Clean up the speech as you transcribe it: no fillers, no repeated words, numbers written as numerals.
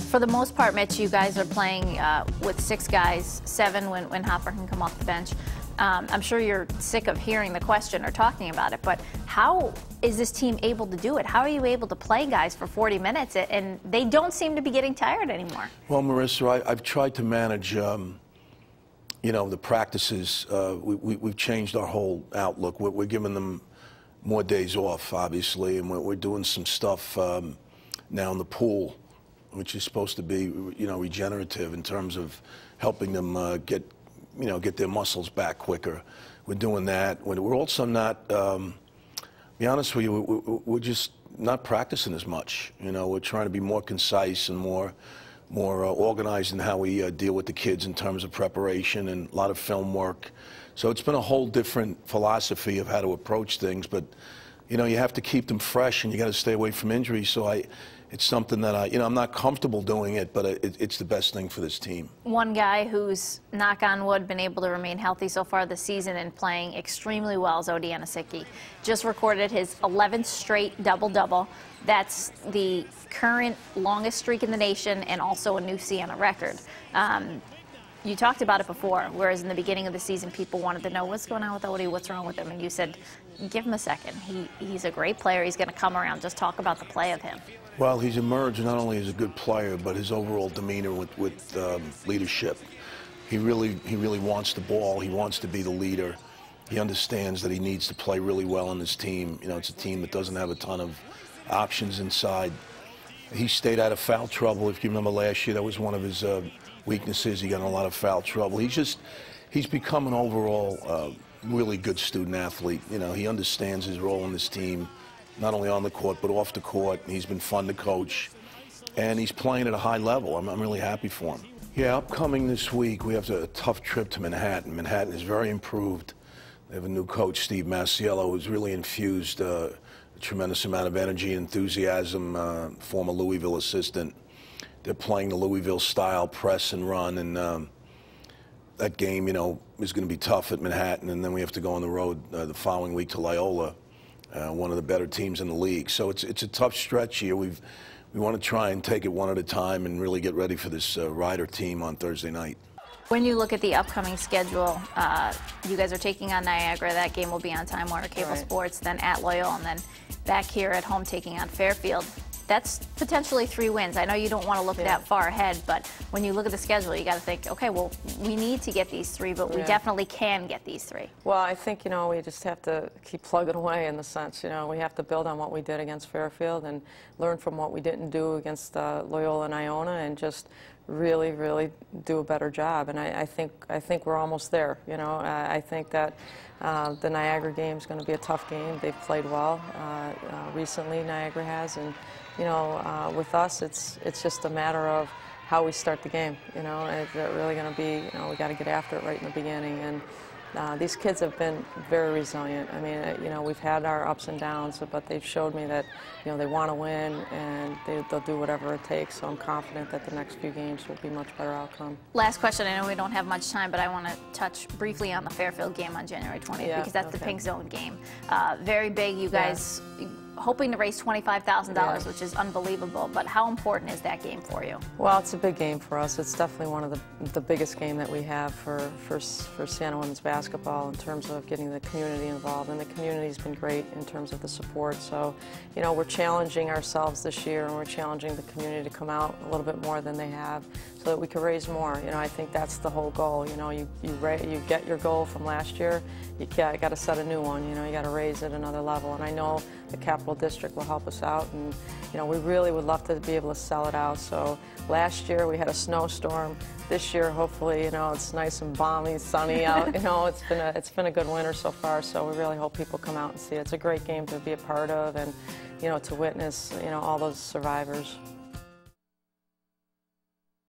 For the most part, Mitch, you guys are playing with 6 guys, 7 when Hopper can come off the bench. I'm sure you're sick of hearing the question or talking about it, but how is this team able to do it? How are you able to play guys for 40 minutes and they don't seem to be getting tired anymore? Well, Marissa, I've tried to manage, you know, the practices. We've changed our whole outlook. We're giving them more days off, obviously, and we're doing some stuff now in the pool, which is supposed to be, you know, regenerative in terms of helping them get their muscles back quicker. We're doing that. We're also not, be honest with you, we're just not practicing as much. You know, we're trying to be more concise and more organized in how we deal with the kids in terms of preparation and a lot of film work. So it's been a whole different philosophy of how to approach things. But, you know, you have to keep them fresh and you got to stay away from injuries. So it's something that I'm not comfortable doing it, but it's the best thing for this team. One guy who's, knock on wood, been able to remain healthy so far this season and playing extremely well is Odi Anisiki. Just recorded his 11th straight double-double. That's the current longest streak in the nation and also a new Siena record. You talked about it before, whereas in the beginning of the season, people wanted to know what's going on with Odi, what's wrong with him, and you said, give him a second. He's a great player. He's going to come around. Just talk about the play of him. Well, he's emerged not only as a good player, but his overall demeanor with leadership. He really wants the ball. He wants to be the leader. He understands that he needs to play really well on this team. You know, it's a team that doesn't have a ton of options inside. He stayed out of foul trouble. If you remember last year, that was one of his weaknesses. He got in a lot of foul trouble. He's become an overall really good student athlete. You know, he understands his role in this team, not only on the court but off the court. He's been fun to coach, and he's playing at a high level. I'm really happy for him. Yeah, upcoming this week, we have a tough trip to Manhattan. Manhattan is very improved. They have a new coach, Steve Masiello, who's really infused a tremendous amount of energy and enthusiasm, former Louisville assistant. They're playing the Louisville style, press and run, and that game, you know, is going to be tough at Manhattan, and then we have to go on the road the following week to Loyola, one of the better teams in the league. So it's a tough stretch here. We want to try and take it one at a time and really get ready for this Rider team on Thursday night. When you look at the upcoming schedule, you guys are taking on Niagara. That game will be on Time Warner Cable Sports, then at Loyola, and then back here at home taking on Fairfield. That's potentially 3 wins. I know you don't want to look that far ahead, but when you look at the schedule, you got to think, okay, well, we need to get these 3, but we definitely can get these 3. Well, I think, you know, we just have to keep plugging away in the sense, you know, we have to build on what we did against Fairfield and learn from what we didn't do against Loyola and Iona and just really do a better job. And I think we're almost there, you know. I think that the Niagara game is going to be a tough game. They've played well recently, Niagara has, and you know, with us, it's just a matter of how we start the game. You know, it's really going to be, you know, we got to get after it right in the beginning. And these kids have been very resilient. I mean, you know, we've had our ups and downs, but they've showed me that, you know, they want to win and they'll do whatever it takes. So I'm confident that the next few games will be much better outcome. Last question. I know we don't have much time, but I want to touch briefly on the Fairfield game on January 20th because that's the Pink Zone game. Very big. You guys hoping to raise $25,000, which is unbelievable. But how important is that game for you? Well, it's a big game for us. It's definitely one of the biggest game that we have for Siena women's basketball in terms of getting the community involved. And the community's been great in terms of the support. So, you know, we're challenging ourselves this year, and we're challenging the community to come out a little bit more than they have, so that we can raise more. You know, I think that's the whole goal. You know, you get your goal from last year, you got to set a new one. You know, you got to raise it another level. And I know the Capital District will help us out, and you know, we really would love to be able to sell it out. So last year we had a snowstorm. This year, hopefully, you know, it's nice and balmy, sunny out. You know, it's been a good winter so far. So we really hope people come out and see it. It's a great game to be a part of, and you know, to witness, you know, all those survivors.